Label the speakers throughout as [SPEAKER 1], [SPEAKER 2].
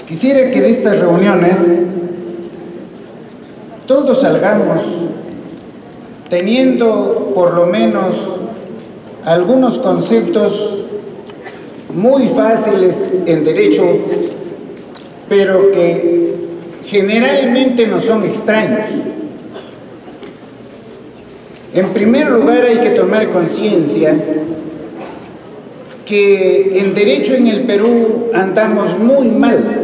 [SPEAKER 1] Quisiera que de estas reuniones todos salgamos teniendo por lo menos algunos conceptos muy fáciles en derecho, pero que generalmente nos son extraños. En primer lugar, hay que tomar conciencia que en derecho en el Perú andamos muy mal,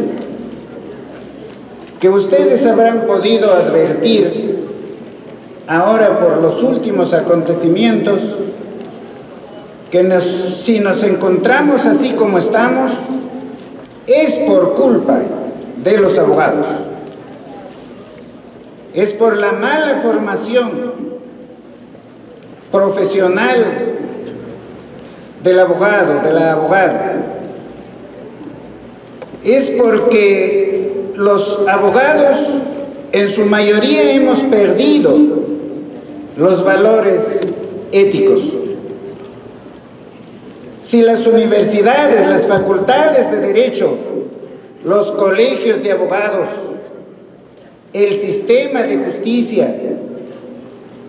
[SPEAKER 1] que ustedes habrán podido advertir ahora por los últimos acontecimientos que si nos encontramos así como estamos es por culpa de los abogados, es por la mala formación profesional del abogado, de la abogada. Es porque los abogados en su mayoría hemos perdido los valores éticos. Si las universidades, las facultades de derecho, los colegios de abogados, el sistema de justicia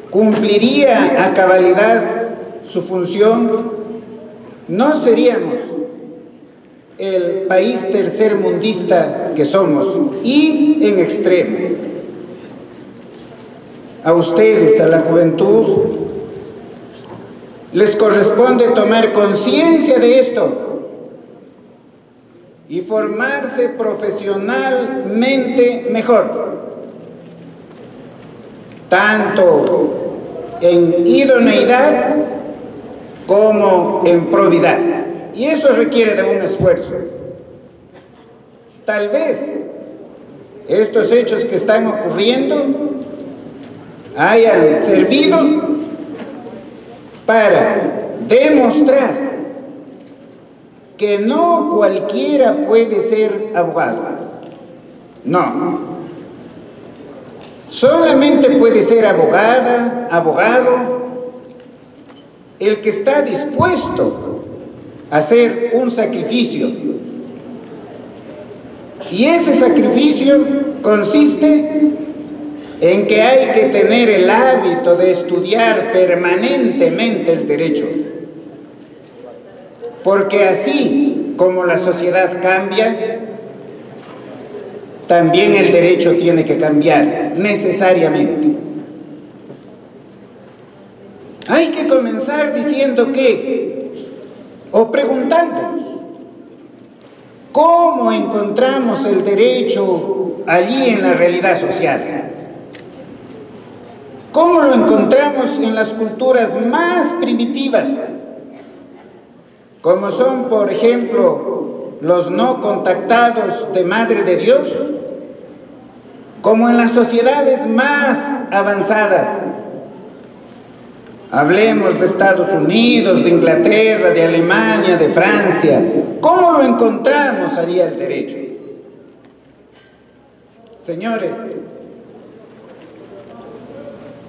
[SPEAKER 1] cumpliría a cabalidad su función, no seríamos el país tercermundista que somos, y en extremo. A ustedes, a la juventud, les corresponde tomar conciencia de esto y formarse profesionalmente mejor, tanto en idoneidad como en probidad, y eso requiere de un esfuerzo. Tal vez estos hechos que están ocurriendo hayan servido para demostrar que no cualquiera puede ser abogado. No. Solamente puede ser abogada, abogado, el que está dispuesto a hacer un sacrificio. Y ese sacrificio consiste en que hay que tener el hábito de estudiar permanentemente el derecho. Porque así como la sociedad cambia, también el derecho tiene que cambiar, necesariamente. Hay que comenzar diciendo o preguntándonos, ¿cómo encontramos el derecho allí en la realidad social? ¿Cómo lo encontramos en las culturas más primitivas, como son, por ejemplo, los no contactados de Madre de Dios, como en las sociedades más avanzadas? Hablemos de Estados Unidos, de Inglaterra, de Alemania, de Francia. ¿Cómo lo encontramos allí el derecho? Señores,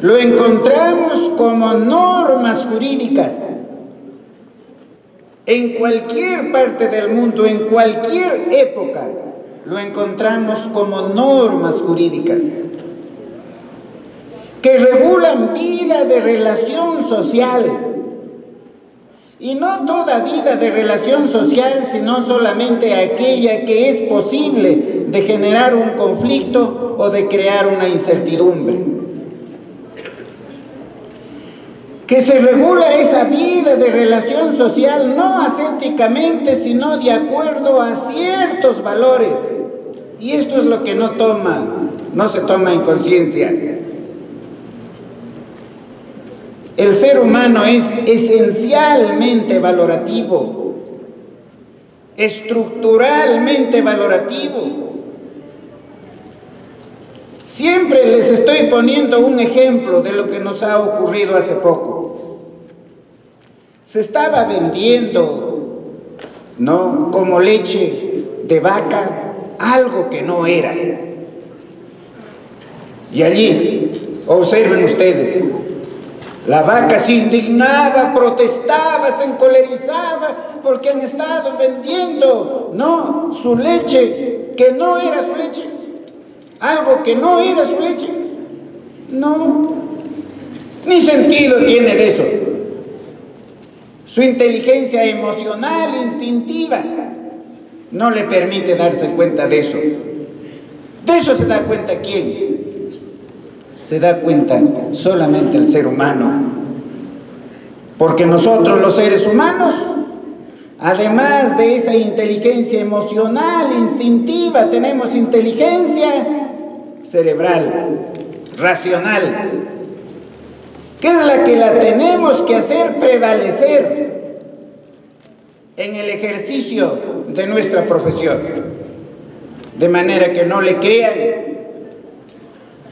[SPEAKER 1] lo encontramos como normas jurídicas. En cualquier parte del mundo, en cualquier época, lo encontramos como normas jurídicas que regulan vida de relación social, y no toda vida de relación social, sino solamente aquella que es posible de generar un conflicto o de crear una incertidumbre. Que se regula esa vida de relación social no ascéticamente, sino de acuerdo a ciertos valores, y esto es lo que no se toma en conciencia. El ser humano es esencialmente valorativo, estructuralmente valorativo. Siempre les estoy poniendo un ejemplo de lo que nos ha ocurrido hace poco. Se estaba vendiendo, ¿no?, como leche de vaca, algo que no era. Y allí, observen ustedes, la vaca se indignaba, protestaba, se encolerizaba porque han estado vendiendo, no, su leche que no era su leche, algo que no era su leche. No, ni sentido tiene de eso. Su inteligencia emocional, instintiva, no le permite darse cuenta de eso. De eso se da cuenta ¿quién? Se da cuenta solamente el ser humano. Porque nosotros los seres humanos, además de esa inteligencia emocional, instintiva, tenemos inteligencia cerebral, racional, que es la que la tenemos que hacer prevalecer en el ejercicio de nuestra profesión. De manera que no le crean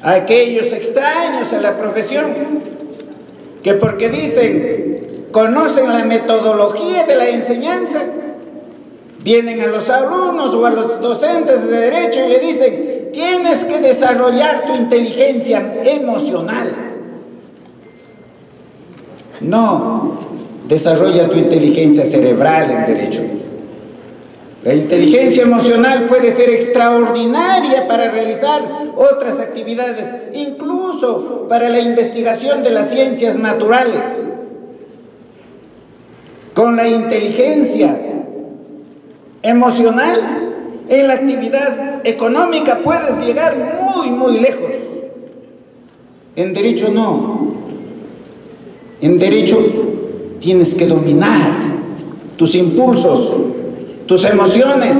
[SPEAKER 1] a aquellos extraños a la profesión, que porque dicen, conocen la metodología de la enseñanza, vienen a los alumnos o a los docentes de derecho y le dicen, tienes que desarrollar tu inteligencia emocional. No, desarrolla tu inteligencia cerebral en derecho. La inteligencia emocional puede ser extraordinaria para realizar otras actividades, incluso para la investigación de las ciencias naturales. Con la inteligencia emocional, en la actividad económica puedes llegar muy, muy lejos. En derecho no. En derecho tienes que dominar tus impulsos, tus emociones.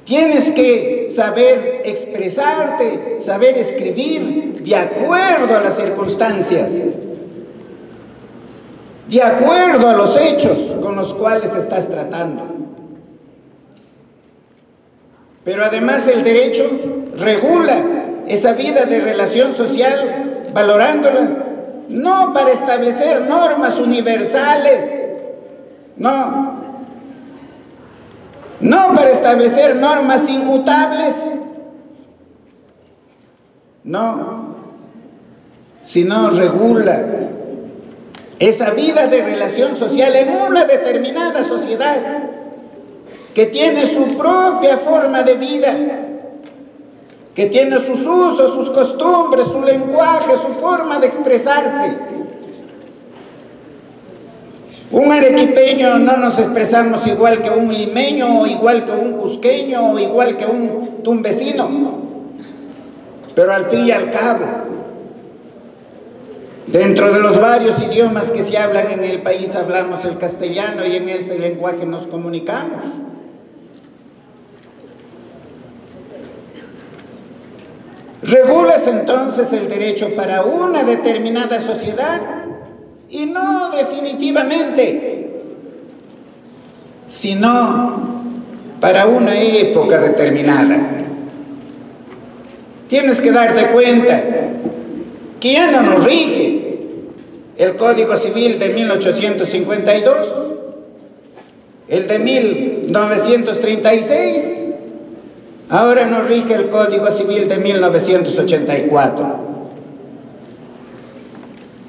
[SPEAKER 1] Tienes que saber expresarte, saber escribir de acuerdo a las circunstancias, de acuerdo a los hechos con los cuales estás tratando. Pero además el derecho regula esa vida de relación social, valorándola, no para establecer normas universales, no para establecer normas inmutables, no, sino regula esa vida de relación social en una determinada sociedad que tiene su propia forma de vida, que tiene sus usos, sus costumbres, su lenguaje, su forma de expresarse. Un arequipeño no nos expresamos igual que un limeño, o igual que un cusqueño, o igual que un tumbesino. Pero al fin y al cabo, dentro de los varios idiomas que se hablan en el país, hablamos el castellano y en ese lenguaje nos comunicamos. Regulas entonces el derecho para una determinada sociedad y no definitivamente, sino para una época determinada. Tienes que darte cuenta que ya no nos rige el Código Civil de 1852, el de 1936, ahora nos rige el Código Civil de 1984.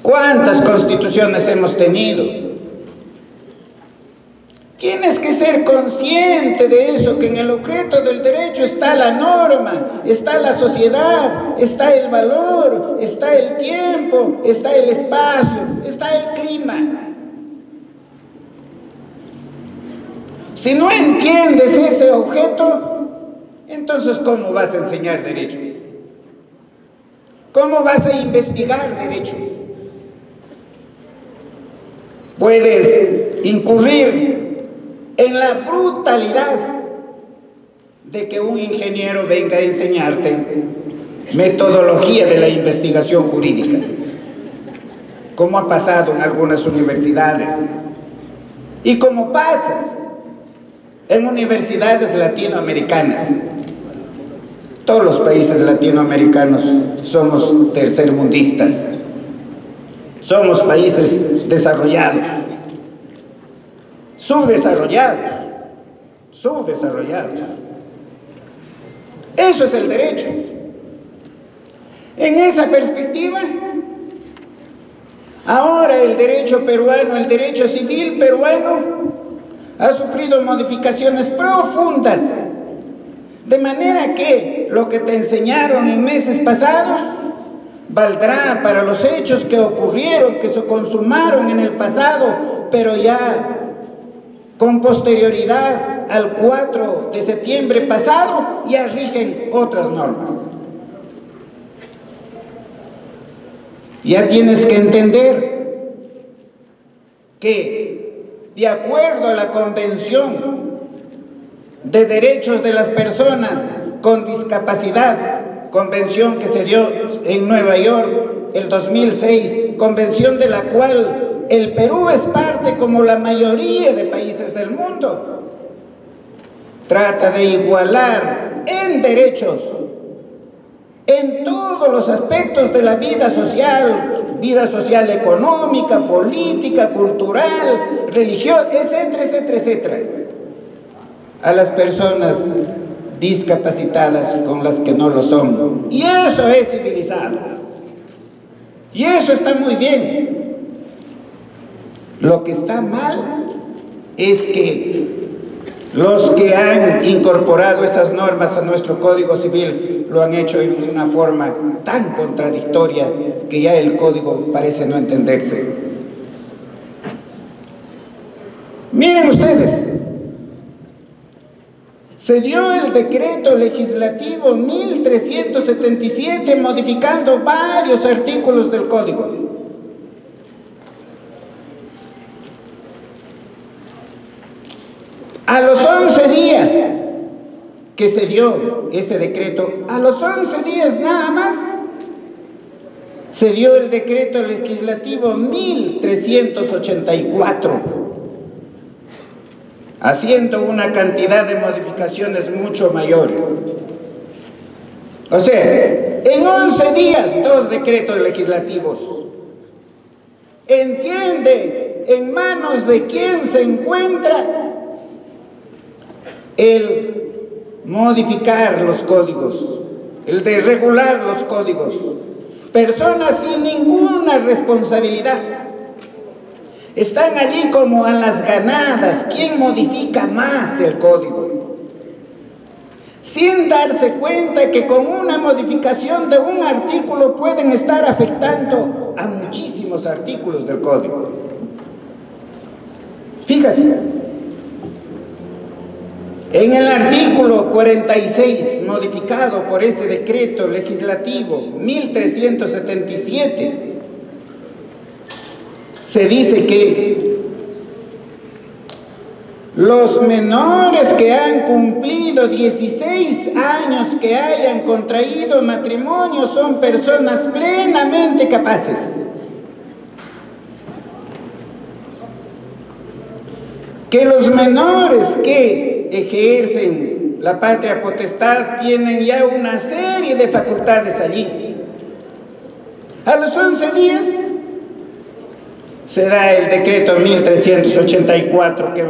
[SPEAKER 1] ¿Cuántas constituciones hemos tenido? Tienes que ser consciente de eso, que en el objeto del derecho está la norma, está la sociedad, está el valor, está el tiempo, está el espacio, está el clima. Si no entiendes ese objeto, entonces ¿cómo vas a enseñar derecho? ¿Cómo vas a investigar derecho? Puedes incurrir en la brutalidad de que un ingeniero venga a enseñarte metodología de la investigación jurídica, como ha pasado en algunas universidades y como pasa en universidades latinoamericanas. Todos los países latinoamericanos somos tercermundistas, somos países desarrollados, subdesarrollados. Eso es el derecho. En esa perspectiva, ahora el derecho peruano, el derecho civil peruano, ha sufrido modificaciones profundas De manera que lo que te enseñaron en meses pasados valdrá para los hechos que ocurrieron, que se consumaron en el pasado, pero ya con posterioridad al 4 de septiembre pasado, ya rigen otras normas. Ya tienes que entender que, de acuerdo a la Convención de Derechos de las Personas con Discapacidad, convención que se dio en Nueva York el 2006, convención de la cual el Perú es parte como la mayoría de países del mundo, trata de igualar en derechos, en todos los aspectos de la vida social económica, política, cultural, religiosa, etcétera, etcétera, etcétera, a las personas discapacitadas con las que no lo son. Y eso es civilizado. Y eso está muy bien. Lo que está mal es que los que han incorporado esas normas a nuestro Código Civil lo han hecho de una forma tan contradictoria que ya el Código parece no entenderse. Miren ustedes, se dio el decreto legislativo 1377 modificando varios artículos del Código. A los 11 días que se dio ese decreto, a los 11 días nada más, se dio el decreto legislativo 1384, haciendo una cantidad de modificaciones mucho mayores. O sea, en 11 días, 2 decretos legislativos. ¿Entiende en manos de quién se encuentra el modificar los códigos, el de regular los códigos? Personas sin ninguna responsabilidad. Están allí como a las ganadas. ¿Quién modifica más el código? Sin darse cuenta que con una modificación de un artículo pueden estar afectando a muchísimos artículos del código. Fíjate, en el artículo 46, modificado por ese decreto legislativo 1377, se dice que los menores que han cumplido 16 años que hayan contraído matrimonio son personas plenamente capaces. Que los menores que ejercen la patria potestad tienen ya una serie de facultades allí. A los 11 días se da el decreto 1384, que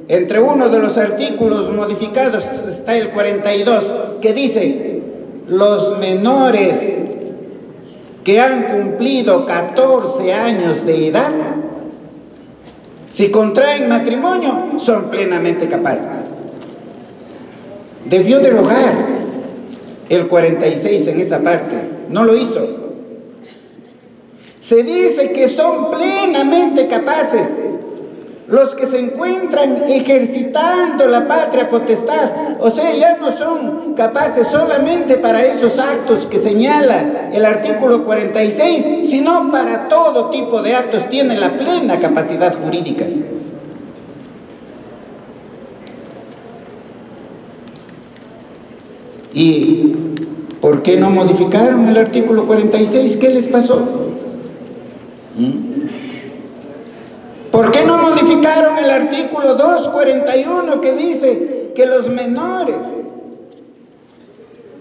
[SPEAKER 1] entre uno de los artículos modificados está el 42, que dice: los menores que han cumplido 14 años de edad, si contraen matrimonio, son plenamente capaces. Debió derogar el 46 en esa parte, no lo hizo. Se dice que son plenamente capaces los que se encuentran ejercitando la patria potestad. O sea, ya no son capaces solamente para esos actos que señala el artículo 46, sino para todo tipo de actos tienen la plena capacidad jurídica. ¿Y por qué no modificaron el artículo 46? ¿Qué les pasó? ¿Por qué no modificaron el artículo 241 que dice que los menores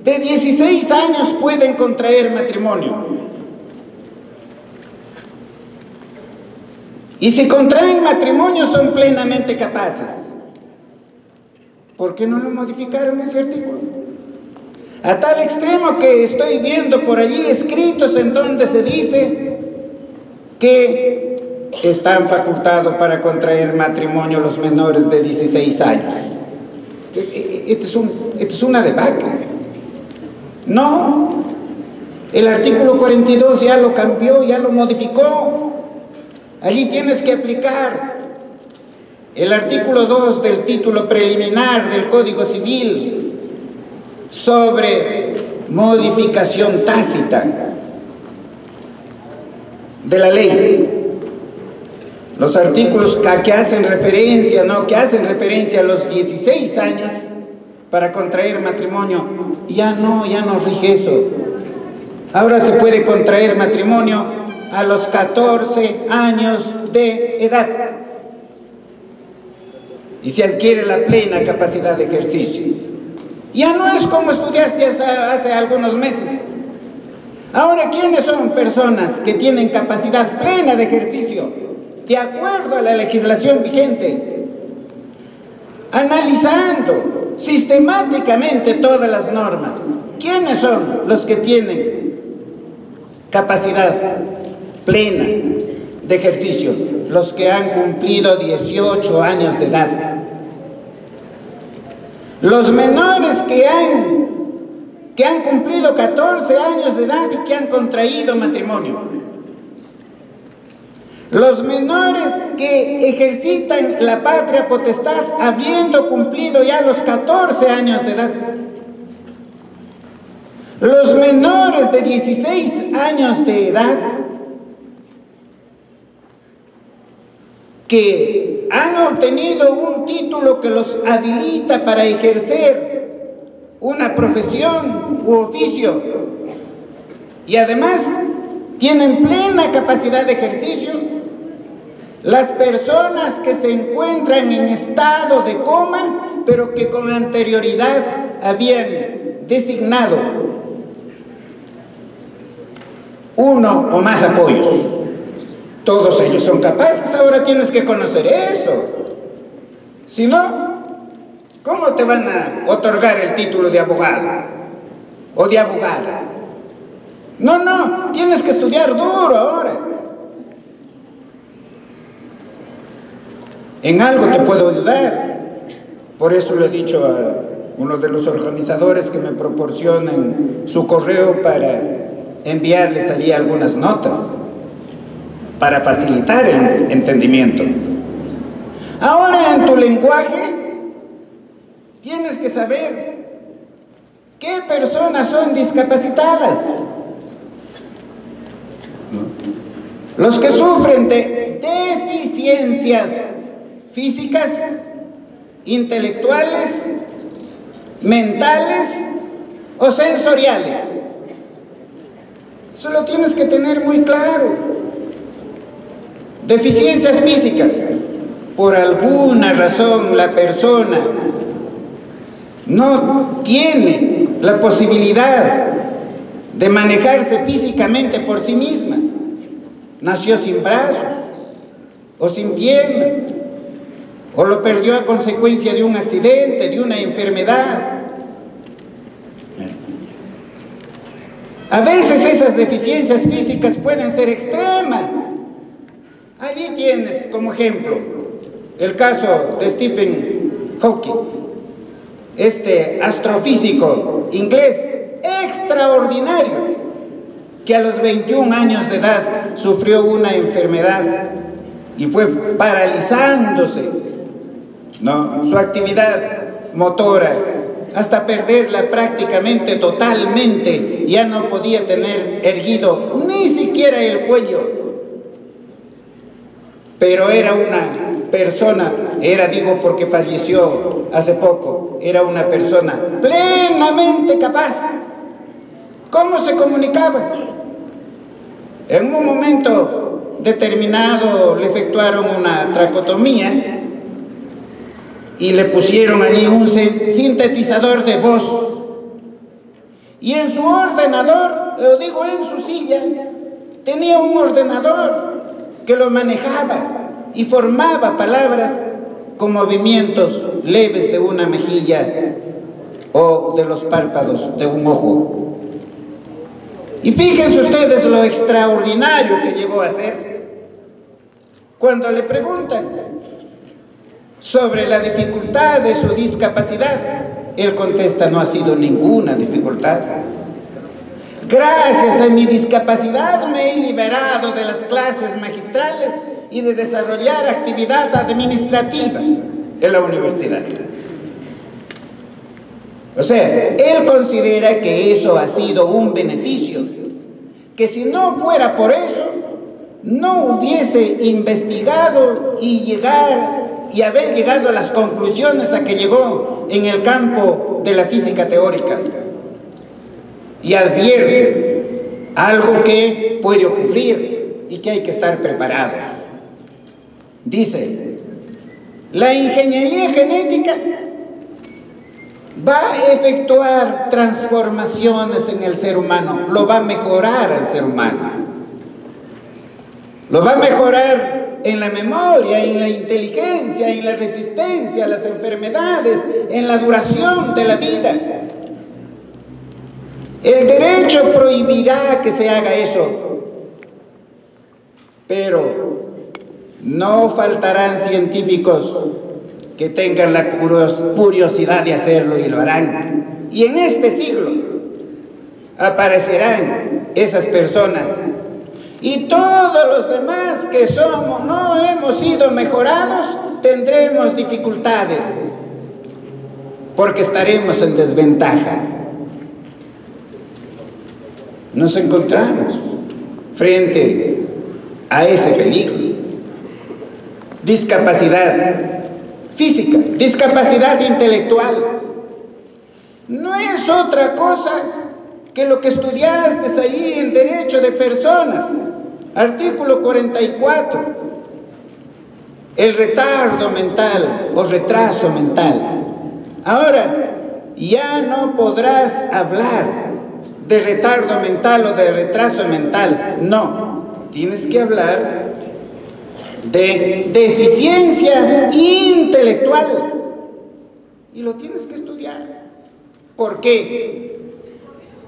[SPEAKER 1] de 16 años pueden contraer matrimonio? Y si contraen matrimonio son plenamente capaces. ¿Por qué no lo modificaron ese artículo? A tal extremo que estoy viendo por allí escritos en donde se dice que están facultados para contraer matrimonio los menores de 16 años. es una debacle. No, el artículo 42 ya lo cambió, ya lo modificó. Allí tienes que aplicar el artículo 2 del título preliminar del Código Civil sobre modificación tácita de la ley. Los artículos que hacen referencia, que hacen referencia a los 16 años para contraer matrimonio, ya no rige eso. Ahora se puede contraer matrimonio a los 14 años de edad y se adquiere la plena capacidad de ejercicio. Ya no es como estudiaste hace algunos meses. Ahora, ¿quiénes son personas que tienen capacidad plena de ejercicio? De acuerdo a la legislación vigente, analizando sistemáticamente todas las normas, ¿quiénes son los que tienen capacidad plena de ejercicio? Los que han cumplido 18 años de edad. Los menores que han cumplido 14 años de edad y que han contraído matrimonio. Los menores que ejercitan la patria potestad habiendo cumplido ya los 14 años de edad. Los menores de 16 años de edad que han obtenido un título que los habilita para ejercer una profesión u oficio y además tienen plena capacidad de ejercicio. Las personas que se encuentran en estado de coma, pero que con anterioridad habían designado uno o más apoyos. Todos ellos son capaces, ahora tienes que conocer eso. Si no, ¿cómo te van a otorgar el título de abogado o de abogada? No, tienes que estudiar duro ahora. En algo te puedo ayudar. Por eso le he dicho a uno de los organizadores que me proporcionen su correo para enviarles allí algunas notas para facilitar el entendimiento. Ahora, en tu lenguaje tienes que saber qué personas son discapacitadas. Los que sufren de deficiencias físicas, intelectuales, mentales o sensoriales. Eso lo tienes que tener muy claro. Deficiencias físicas. Por alguna razón la persona no tiene la posibilidad de manejarse físicamente por sí misma. Nació sin brazos o sin piernas, o lo perdió a consecuencia de un accidente, de una enfermedad. A veces esas deficiencias físicas pueden ser extremas. Allí tienes como ejemplo el caso de Stephen Hawking, este astrofísico inglés extraordinario que a los 21 años de edad sufrió una enfermedad y fue paralizándose, su actividad motora hasta perderla prácticamente totalmente. Ya no podía tener erguido ni siquiera el cuello. Pero era una persona, digo porque falleció hace poco, era una persona plenamente capaz. ¿Cómo se comunicaba? En un momento determinado le efectuaron una tracotomía y le pusieron allí un sintetizador de voz. Y en su ordenador, en su silla, tenía un ordenador que lo manejaba y formaba palabras con movimientos leves de una mejilla o de los párpados de un ojo. Y fíjense ustedes lo extraordinario que llegó a ser. Cuando le preguntan sobre la dificultad de su discapacidad, Él contesta: no ha sido ninguna dificultad. Gracias a mi discapacidad me he liberado de las clases magistrales y de desarrollar actividad administrativa en la universidad. O sea, él considera que eso ha sido un beneficio, que si no fuera por eso, no hubiese investigado y haber llegado a las conclusiones a que llegó en el campo de la física teórica. Y advierte algo que puede ocurrir y que hay que estar preparados. Dice: la ingeniería genética va a efectuar transformaciones en el ser humano, lo va a mejorar al ser humano, lo va a mejorar en la memoria, en la inteligencia, en la resistencia a las enfermedades, en la duración de la vida. El derecho prohibirá que se haga eso, pero no faltarán científicos que tengan la curiosidad de hacerlo y lo harán. Y en este siglo aparecerán esas personas, y todos los demás que no hemos sido mejorados, tendremos dificultades, porque estaremos en desventaja. Nos encontramos frente a ese peligro. Discapacidad física, discapacidad intelectual, no es otra cosa que lo que estudiaste ahí en Derecho de Personas, artículo 44, el retardo mental o retraso mental. Ahora, ya no podrás hablar de retardo mental o de retraso mental, no, tienes que hablar de deficiencia intelectual, y lo tienes que estudiar. ¿Por qué?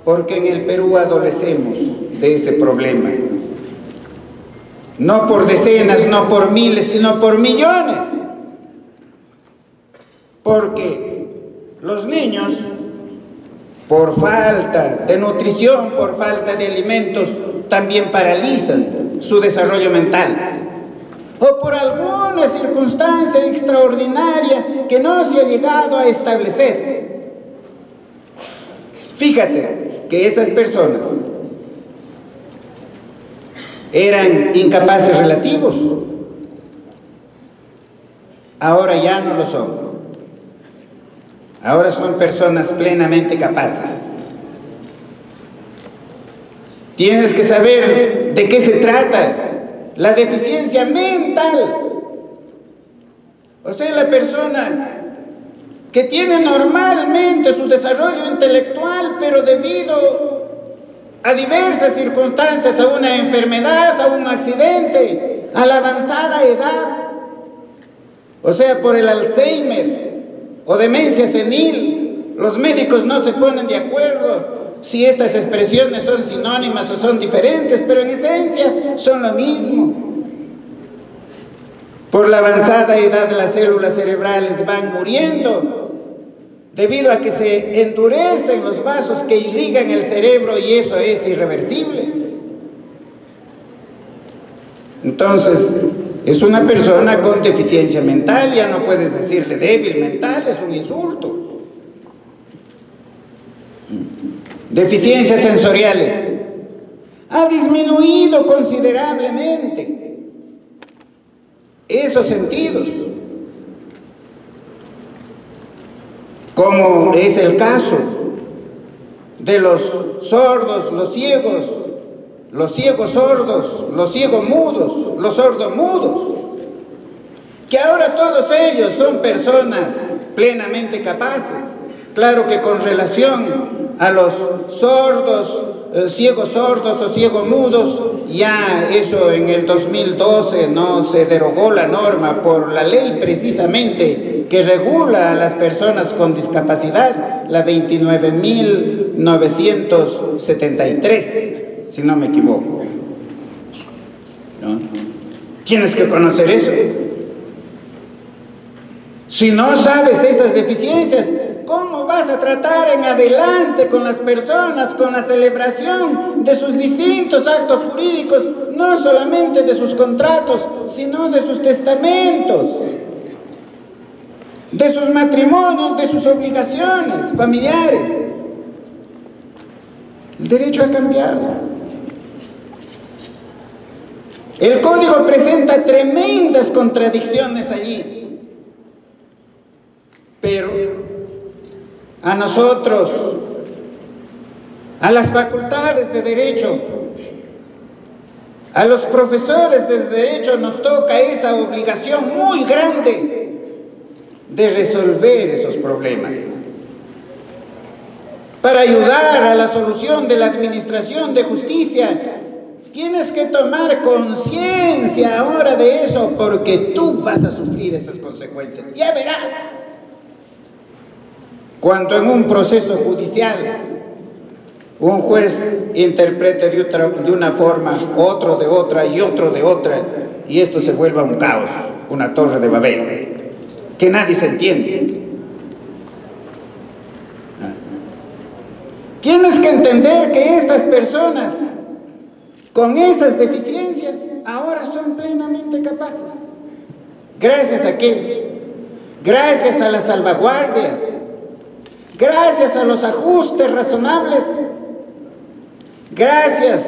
[SPEAKER 1] Porque en el Perú adolecemos de ese problema, no por decenas, no por miles, sino por millones, porque los niños, por falta de nutrición, por falta de alimentos, también paralizan su desarrollo mental, o por alguna circunstancia extraordinaria que no se ha llegado a establecer. Fíjate que esas personas eran incapaces relativos, ahora ya no lo son. Ahora son personas plenamente capaces. Tienes que saber de qué se trata la deficiencia mental. O sea, la persona que tiene normalmente su desarrollo intelectual, pero debido a diversas circunstancias, a una enfermedad, a un accidente, a la avanzada edad, o sea, por el Alzheimer o demencia senil, los médicos no se ponen de acuerdo si estas expresiones son sinónimas o son diferentes, pero en esencia son lo mismo. Por la avanzada edad, las células cerebrales van muriendo debido a que se endurecen los vasos que irrigan el cerebro, y eso es irreversible. Entonces, es una persona con deficiencia mental, ya no puedes decirle débil mental, es un insulto. Deficiencias sensoriales. Ha disminuido considerablemente esos sentidos, como es el caso de los sordos, los ciegos sordos, los ciegos mudos, los sordos mudos, que ahora todos ellos son personas plenamente capaces. Claro que con relación a los sordos, ciegos sordos o ciegos mudos, ya eso en el 2012 no se derogó la norma por la ley precisamente que regula a las personas con discapacidad, la 29.973, si no me equivoco, ¿no? Tienes que conocer eso. Si no sabes esas deficiencias, ¿cómo vas vas a tratar en adelante con las personas, con la celebración de sus distintos actos jurídicos, no solamente de sus contratos, sino de sus testamentos, de sus matrimonios, de sus obligaciones familiares. El derecho ha cambiado. El Código presenta tremendas contradicciones allí, pero a nosotros, a las facultades de Derecho, a los profesores de Derecho nos toca esa obligación muy grande de resolver esos problemas. Para ayudar a la solución de la administración de justicia, tienes que tomar conciencia ahora de eso, porque tú vas a sufrir esas consecuencias. Ya verás. Cuando en un proceso judicial un juez interprete de una forma, otro de otra y otro de otra, y esto se vuelva un caos, una torre de Babel, que nadie se entiende. Tienes que entender que estas personas con esas deficiencias ahora son plenamente capaces. ¿Gracias a qué? Gracias a las salvaguardias, gracias a los ajustes razonables, gracias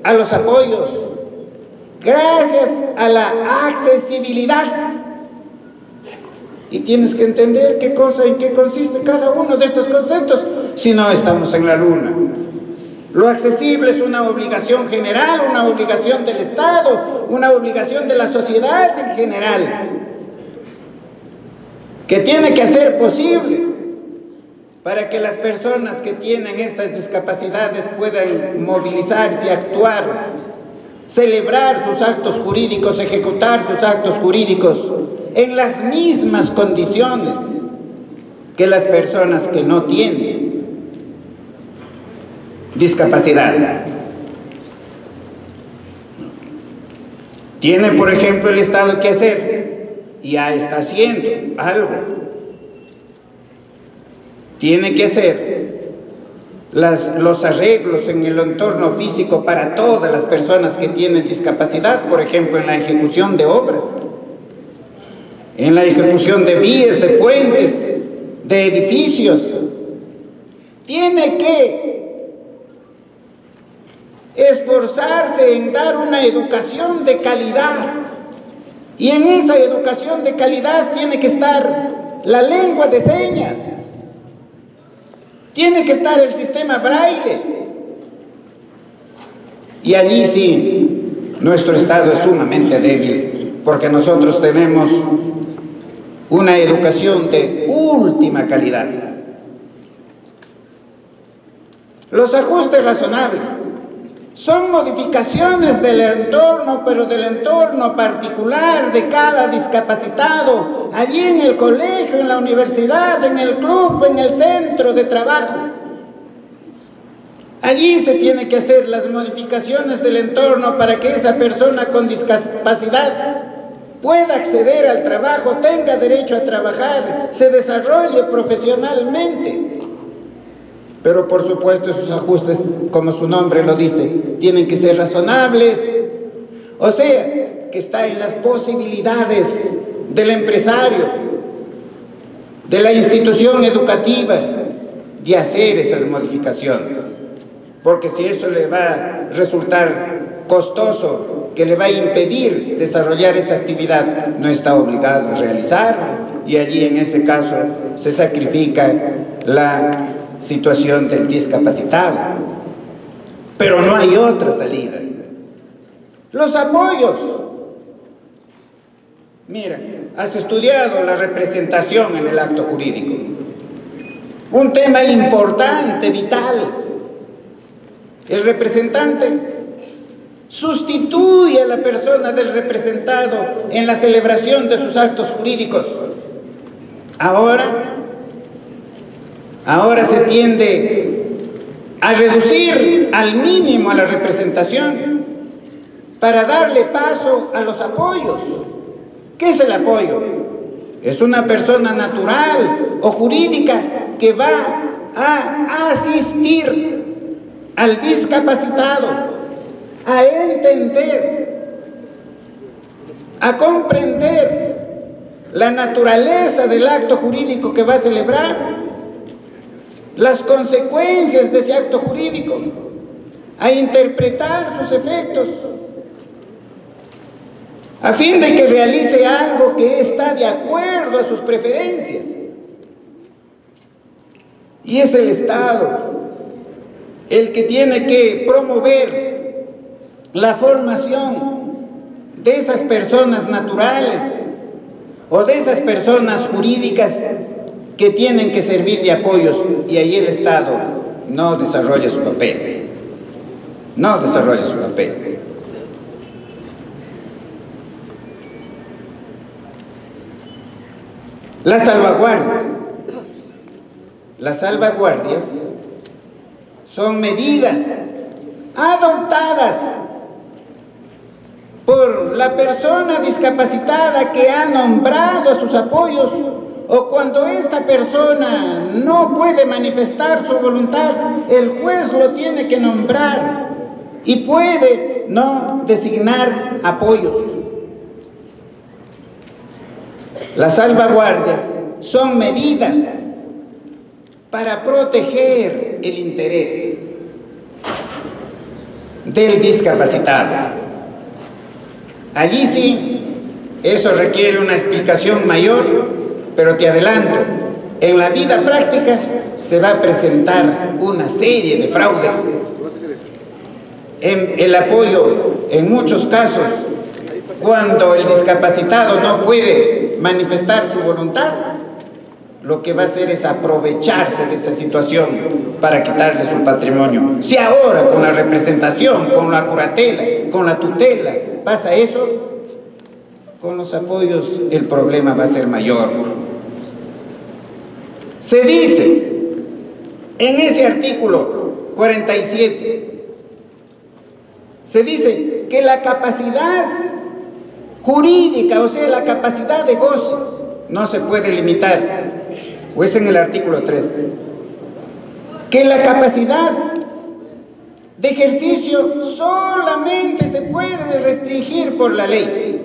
[SPEAKER 1] a los apoyos, gracias a la accesibilidad. Y tienes que entender qué cosa, en qué consiste cada uno de estos conceptos, si no estamos en la luna. Lo accesible es una obligación general, una obligación del Estado, una obligación de la sociedad en general, que tiene que hacer posible para que las personas que tienen estas discapacidades puedan movilizarse, actuar, celebrar sus actos jurídicos, ejecutar sus actos jurídicos en las mismas condiciones que las personas que no tienen discapacidad. Tiene, por ejemplo, el Estado que hacer, y ya está haciendo algo. Tiene que hacer los arreglos en el entorno físico para todas las personas que tienen discapacidad, por ejemplo, en la ejecución de obras, en la ejecución de vías, de puentes, de edificios. Tiene que esforzarse en dar una educación de calidad, y en esa educación de calidad tiene que estar la lengua de señas, tiene que estar el sistema braille, y allí sí nuestro Estado es sumamente débil, porque nosotros tenemos una educación de última calidad. Los ajustes razonables son modificaciones del entorno, pero del entorno particular de cada discapacitado, allí en el colegio, en la universidad, en el club, en el centro de trabajo. Allí se tiene que hacer las modificaciones del entorno para que esa persona con discapacidad pueda acceder al trabajo, tenga derecho a trabajar, se desarrolle profesionalmente. Pero por supuesto esos ajustes, como su nombre lo dice, tienen que ser razonables. O sea, que está en las posibilidades del empresario, de la institución educativa, de hacer esas modificaciones. Porque si eso le va a resultar costoso, que le va a impedir desarrollar esa actividad, no está obligado a realizarlo, y allí en ese caso se sacrifica la situación del discapacitado. Pero no hay otra salida. Los apoyos. Mira, has estudiado la representación en el acto jurídico. Un tema importante, vital. El representante sustituye a la persona del representado en la celebración de sus actos jurídicos. Ahora se tiende a reducir al mínimo a la representación para darle paso a los apoyos. ¿Qué es el apoyo? Es una persona natural o jurídica que va a asistir al discapacitado a entender, a comprender la naturaleza del acto jurídico que va a celebrar, las consecuencias de ese acto jurídico, a interpretar sus efectos, a fin de que realice algo que está de acuerdo a sus preferencias. Y es el Estado el que tiene que promover la formación de esas personas naturales o de esas personas jurídicas que tienen que servir de apoyos, y ahí el Estado no desarrolla su papel. No desarrolla su papel. Las salvaguardias. Las salvaguardias son medidas adoptadas por la persona discapacitada que ha nombrado a sus apoyos, o cuando esta persona no puede manifestar su voluntad, el juez lo tiene que nombrar y puede no designar apoyos. Las salvaguardias son medidas para proteger el interés del discapacitado. Allí sí, eso requiere una explicación mayor, pero te adelanto, en la vida práctica se va a presentar una serie de fraudes. En el apoyo, en muchos casos, cuando el discapacitado no puede manifestar su voluntad, lo que va a hacer es aprovecharse de esa situación para quitarle su patrimonio. Si ahora con la representación, con la curatela, con la tutela pasa eso, con los apoyos el problema va a ser mayor. Se dice en ese artículo 47, se dice que la capacidad jurídica, o sea, la capacidad de goce, no se puede limitar, o es en el artículo 3, que la capacidad de ejercicio solamente se puede restringir por la ley.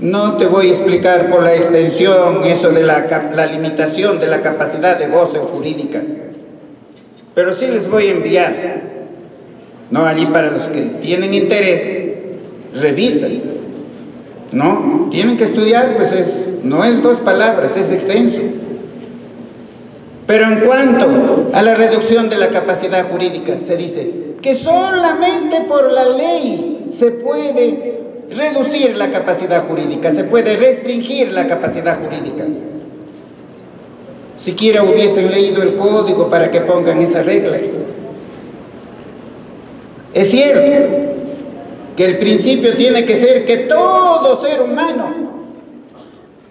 [SPEAKER 1] No te voy a explicar por la extensión eso de la limitación de la capacidad de goce jurídica, pero sí les voy a enviar, ¿no? Allí para los que tienen interés, revisan, ¿no? Tienen que estudiar, pues no es 2 palabras, es extenso. Pero en cuanto a la reducción de la capacidad jurídica, se dice que solamente por la ley se puede reducir la capacidad jurídica, se puede restringir la capacidad jurídica. Siquiera hubiesen leído el código para que pongan esa regla. Es cierto que el principio tiene que ser que todo ser humano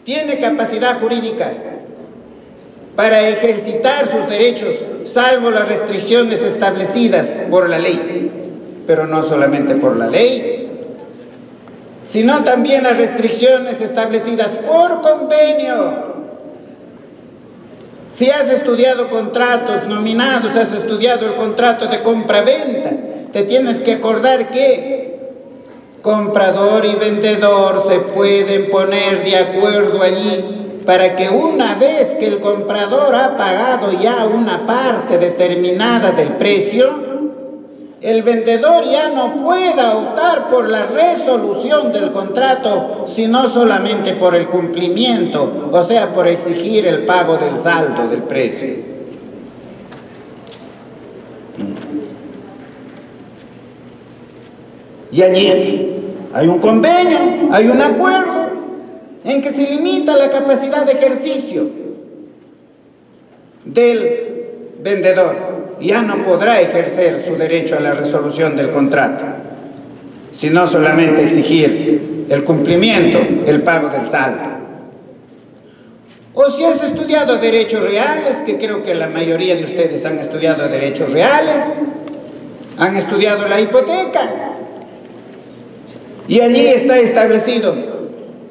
[SPEAKER 1] tiene capacidad jurídica para ejercitar sus derechos, salvo las restricciones establecidas por la ley, pero no solamente por la ley, sino también las restricciones establecidas por convenio. Si has estudiado contratos nominados, has estudiado el contrato de compra-venta, te tienes que acordar que comprador y vendedor se pueden poner de acuerdo allí para que una vez que el comprador ha pagado ya una parte determinada del precio, el vendedor ya no pueda optar por la resolución del contrato, sino solamente por el cumplimiento, o sea, por exigir el pago del saldo del precio. Y allí hay un convenio, hay un acuerdo en que se limita la capacidad de ejercicio del vendedor. Ya no podrá ejercer su derecho a la resolución del contrato, sino solamente exigir el cumplimiento, el pago del saldo. O si has estudiado derechos reales, que creo que la mayoría de ustedes han estudiado derechos reales, han estudiado la hipoteca, y allí está establecido,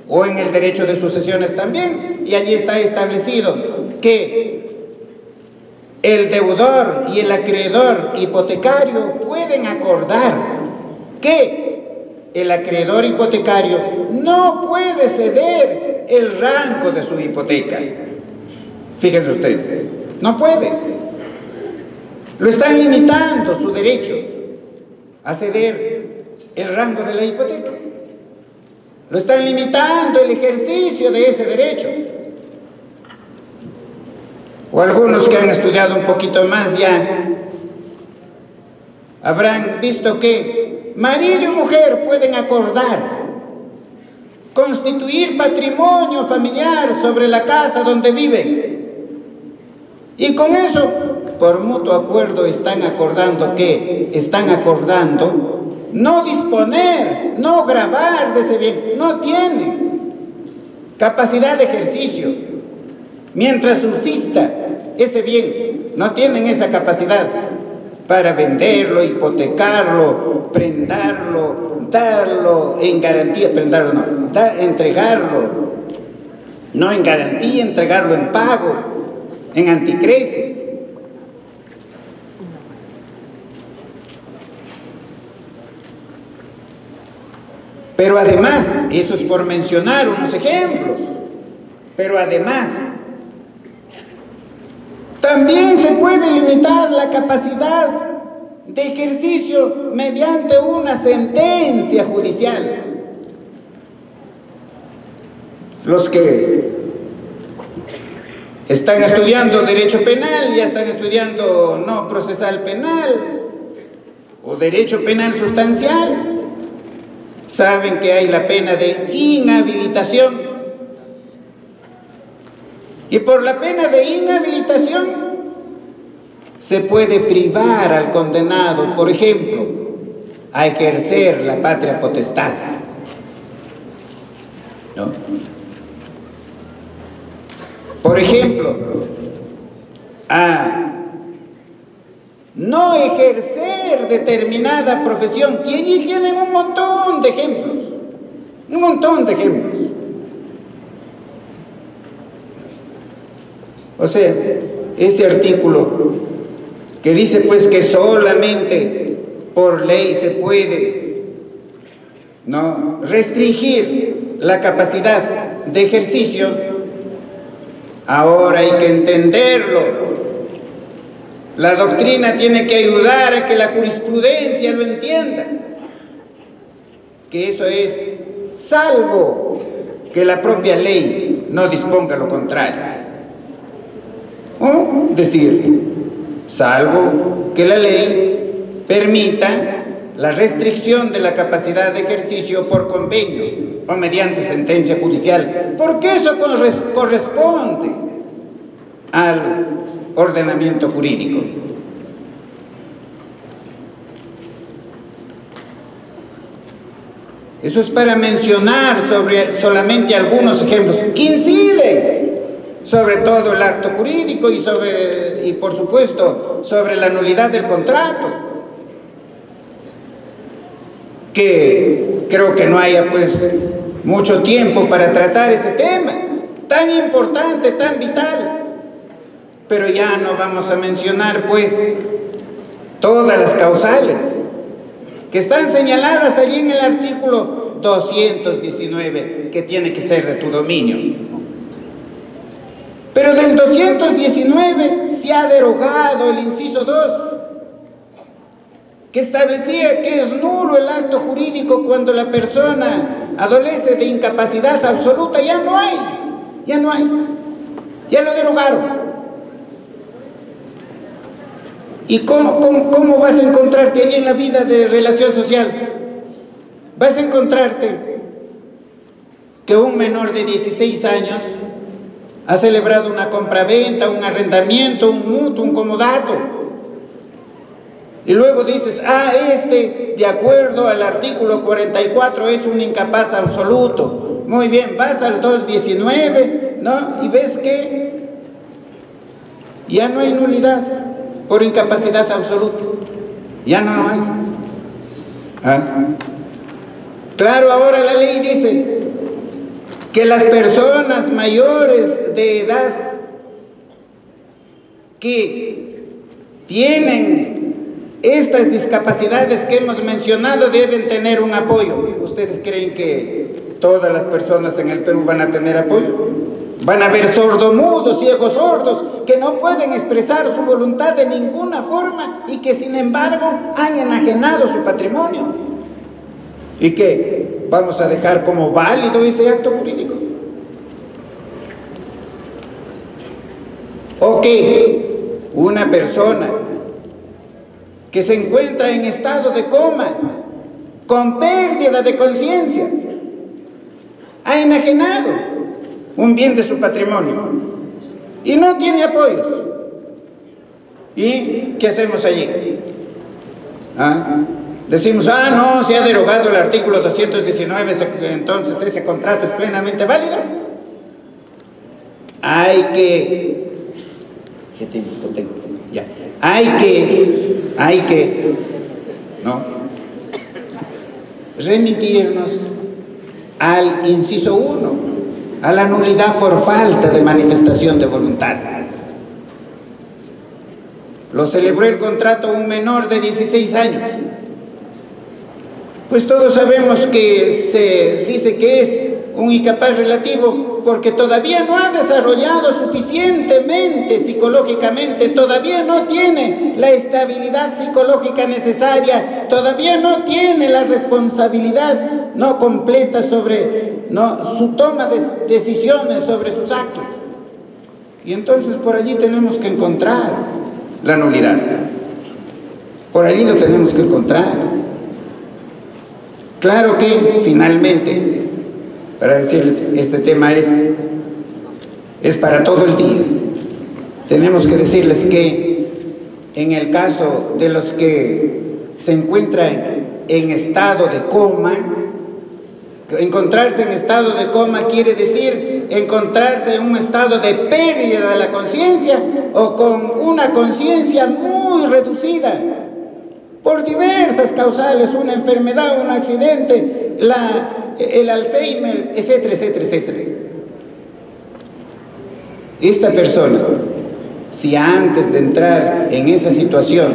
[SPEAKER 1] o en el derecho de sucesiones también, y allí está establecido que el deudor y el acreedor hipotecario pueden acordar que el acreedor hipotecario no puede ceder el rango de su hipoteca. Fíjense ustedes, no puede. Lo están limitando su derecho a ceder el rango de la hipoteca. Lo están limitando el ejercicio de ese derecho. O algunos que han estudiado un poquito más ya habrán visto que marido y mujer pueden acordar constituir patrimonio familiar sobre la casa donde viven. Y con eso, por mutuo acuerdo, están acordando no disponer, no gravar de ese bien. No tienen capacidad de ejercicio. Mientras subsista ese bien, no tienen esa capacidad para venderlo, hipotecarlo, prendarlo, darlo en garantía, entregarlo, no en garantía, entregarlo en pago, en anticreces. Pero además, eso es por mencionar unos ejemplos, pero además, también se puede limitar la capacidad de ejercicio mediante una sentencia judicial. Los que están estudiando derecho penal, ya están estudiando no procesal penal o derecho penal sustancial, saben que hay la pena de inhabilitación. Y por la pena de inhabilitación se puede privar al condenado, por ejemplo, a ejercer la patria potestad, ¿no? Por ejemplo, a no ejercer determinada profesión. Y allí tienen un montón de ejemplos, un montón de ejemplos. O sea, ese artículo que dice pues que solamente por ley se puede, ¿no?, restringir la capacidad de ejercicio, ahora hay que entenderlo. La doctrina tiene que ayudar a que la jurisprudencia lo entienda, que eso es salvo que la propia ley no disponga lo contrario. O decir, salvo que la ley permita la restricción de la capacidad de ejercicio por convenio o mediante sentencia judicial, porque eso corresponde al ordenamiento jurídico. Eso es para mencionar solamente algunos ejemplos que inciden sobre todo el acto jurídico y por supuesto sobre la nulidad del contrato, que creo que no haya pues mucho tiempo para tratar ese tema tan importante, tan vital. Pero ya no vamos a mencionar pues todas las causales que están señaladas allí en el artículo 219, que tiene que ser de tu dominio. Pero del 219 se ha derogado el inciso 2, que establecía que es nulo el acto jurídico cuando la persona adolece de incapacidad absoluta. Ya no hay, ya lo derogaron. ¿Y cómo vas a encontrarte allí en la vida de relación social? Vas a encontrarte que un menor de 16 años ha celebrado una compraventa, un arrendamiento, un mutuo, un comodato. Y luego dices, de acuerdo al artículo 44, es un incapaz absoluto. Muy bien, vas al 219, ¿no? Y ves que ya no hay nulidad por incapacidad absoluta. Ya no hay. Claro, ahora la ley dice que las personas mayores de edad que tienen estas discapacidades que hemos mencionado deben tener un apoyo. ¿Ustedes creen que todas las personas en el Perú van a tener apoyo? Van a haber sordomudos, ciegos sordos, que no pueden expresar su voluntad de ninguna forma y que sin embargo han enajenado su patrimonio. ¿Y qué? ¿Vamos a dejar como válido ese acto jurídico? ¿O qué? Una persona que se encuentra en estado de coma, con pérdida de conciencia, ha enajenado un bien de su patrimonio y no tiene apoyos. ¿Y qué hacemos allí? Decimos, no, se ha derogado el artículo 219, entonces ese contrato es plenamente válido. Hay que... ¿Qué tiempo tengo? Ya. Hay que remitirnos al inciso 1, a la nulidad por falta de manifestación de voluntad. Lo celebró el contrato un menor de 16 años. Pues todos sabemos que se dice que es un incapaz relativo porque todavía no ha desarrollado suficientemente psicológicamente, todavía no tiene la estabilidad psicológica necesaria, todavía no tiene la responsabilidad no completa sobre su toma de decisiones sobre sus actos. Y entonces por allí tenemos que encontrar la nulidad. Por allí lo tenemos que encontrar. Claro que finalmente, para decirles, este tema es para todo el día. Tenemos que decirles que en el caso de los que se encuentran en estado de coma, encontrarse en estado de coma quiere decir encontrarse en un estado de pérdida de la conciencia o con una conciencia muy reducida por diversas causales, una enfermedad, un accidente, el Alzheimer, etcétera, etcétera, etcétera. Esta persona, si antes de entrar en esa situación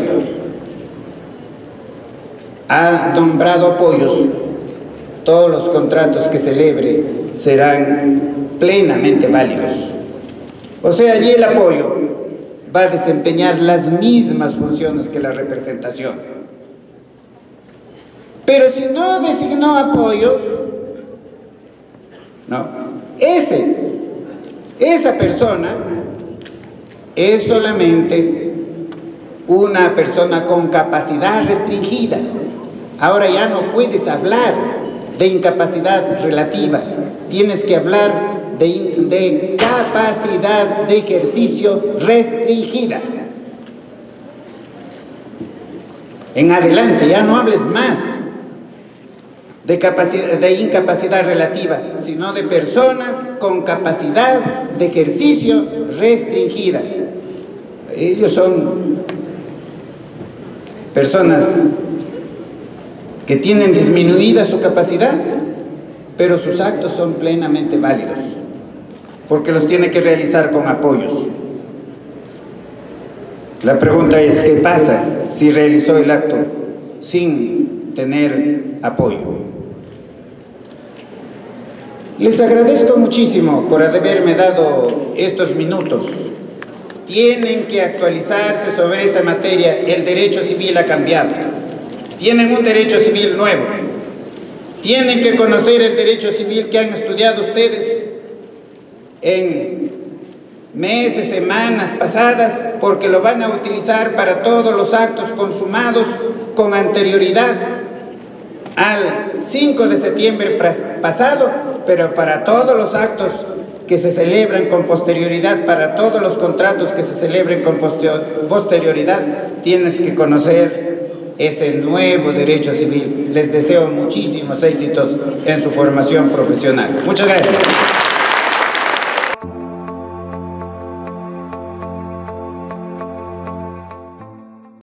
[SPEAKER 1] ha nombrado apoyos, todos los contratos que celebre serán plenamente válidos. O sea, allí el apoyo va a desempeñar las mismas funciones que la representación. Pero si no designó apoyos, esa persona es solamente una persona con capacidad restringida. Ahora ya no puedes hablar de incapacidad relativa, tienes que hablar de capacidad de ejercicio restringida. En adelante ya no hables más de incapacidad relativa, sino de personas con capacidad de ejercicio restringida. Ellos son personas que tienen disminuida su capacidad, pero sus actos son plenamente válidos, porque los tiene que realizar con apoyos. La pregunta es, ¿qué pasa si realizó el acto sin tener apoyo? Les agradezco muchísimo por haberme dado estos minutos. Tienen que actualizarse sobre esa materia. El derecho civil ha cambiado. Tienen un derecho civil nuevo. Tienen que conocer el derecho civil que han estudiado ustedes en meses, semanas pasadas, porque lo van a utilizar para todos los actos consumados con anterioridad al 5 de septiembre pasado, pero para todos los actos que se celebran con posterioridad, para todos los contratos que se celebren con posterioridad, tienes que conocer ese nuevo derecho civil. Les deseo muchísimos éxitos en su formación profesional. Muchas gracias.